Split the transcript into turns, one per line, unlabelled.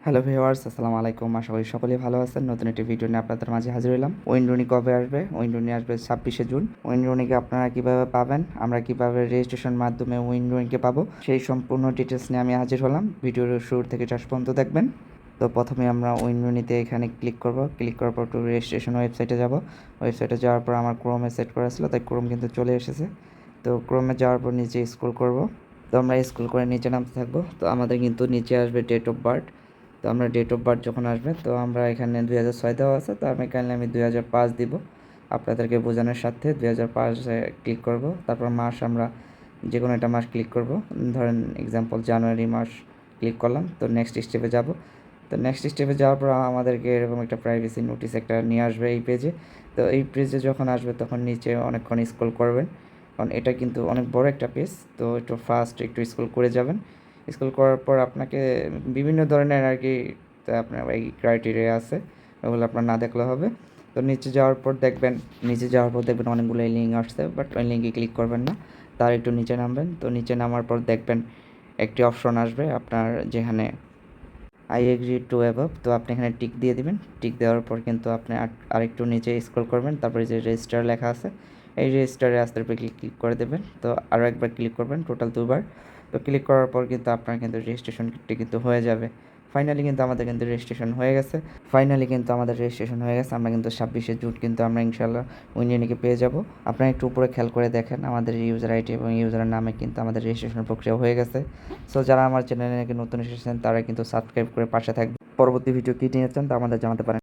Hello viewers, আসসালামু আলাইকুম। আশা করি সকলেই ভালো আছেন। নতুন একটি ভিডিও নিয়ে আপনাদের মাঝে হাজির হলাম। উইন্ডোনি কবে আসবে? উইন্ডোনি আসবে 26শে জুন। উইন্ডোনিকে আপনারা কিভাবে পাবেন, আমরা কিভাবে রেজিস্ট্রেশন মাধ্যমে উইন্ডোনিকে পাবো, সেই সম্পূর্ণ ডিটেলস নিয়ে আমি হাজির হলাম। ভিডিওর শুরু থেকে শেষ পর্যন্ত দেখবেন। তো প্রথমে আমরা উইন্ডোনিতে এখানে ক্লিক করব। ক্লিক করার পর একটু রেজিস্ট্রেশন ওয়েবসাইটে যাব। ওয়েবসাইটে যাওয়ার পর আমার ক্রোমে সেট করা ছিল, তাই ক্রোম কিন্তু চলে এসেছে। তো ক্রোমে যাওয়ার পর নিচে স্ক্রল করব। তো আমরা স্ক্রল করে নিচে নামতে থাকবো। তো আমাদের কিন্তু নিচে আসবে ডেট অফ বার্থ। তো আমরা ডেট অফ বার্থ যখন আসবে, তো আমরা এখানে 2006 দেওয়া আছে, তো আমি এখানে 2005 দিব আপনাদেরকে বোঝানোর সাথে। 2005-এ ক্লিক করব। তারপর মাস আমরা যে কোনো একটা মাস ক্লিক করব। ধরেন এক্সাম্পল জানুয়ারি মাস ক্লিক করলাম। তো নেক্সট স্টেপে যাব। তো নেক্সট স্টেপে যাওয়ার পর আমাদেরকে এরকম একটা প্রাইভেসি নোটিস একটা নিয়ে আসবে এই পেজে। তো এই পেজে যখন আসবে তখন নিচে অনেকক্ষণ স্ক্রল করবেন, কারণ এটা কিন্তু অনেক বড় একটা পেজ। তো একটু ফাস্ট একটু স্ক্রল করে যাবেন। স্ক্রল করার পর আপনাকে বিভিন্ন ধরনের আর কি আপনার এই ক্রাইটেরিয়া আছে, ওগুলো আপনার না দেখলে হবে। তো নিচে যাওয়ার পর দেখবেন অনেকগুলো লিঙ্ক আসছে, বাট ওই লিঙ্কে ক্লিক করবেন না, তার একটু নিচে নামবেন। তো নিচে নামার পর দেখবেন একটি অপশন আসবে আপনার, যেখানে আই এগ্রি টু অ্যাবভ। তো আপনি এখানে টিক দিয়ে দিবেন। টিক দেওয়ার পর কিন্তু আপনি আরেকটু নিচে স্ক্রল করবেন, তারপরে যে রেজিস্টার লেখা আছে, এই রেজিস্টারে আস্তে করে ক্লিক করে দেবেন। তো আরও একবার ক্লিক করবেন, টোটাল দুবার। তো ক্লিক করার পর কিন্তু আপনার কিন্তু রেজিস্ট্রেশনটি কিন্তু হয়ে যাবে। ফাইনালি কিন্তু আমাদের রেজিস্ট্রেশন হয়ে গেছে। আমরা কিন্তু 26শে জুন কিন্তু আমরা ইনশাল্লাহ উইন্ডোনিকে পেয়ে যাব। আপনারা একটু উপরে খেয়াল করে দেখেন, আমাদের ইউজার আইডি এবং ইউজারের নামে কিন্তু আমাদের রেজিস্ট্রেশন প্রক্রিয়া হয়ে গেছে। সো যারা আমার চ্যানেলে নতুন এসেছেন তারা কিন্তু সাবস্ক্রাইব করে পাশে থাকবে। পরবর্তী ভিডিও কী নিয়েছেন তা আমাদের জানাতে পারেন।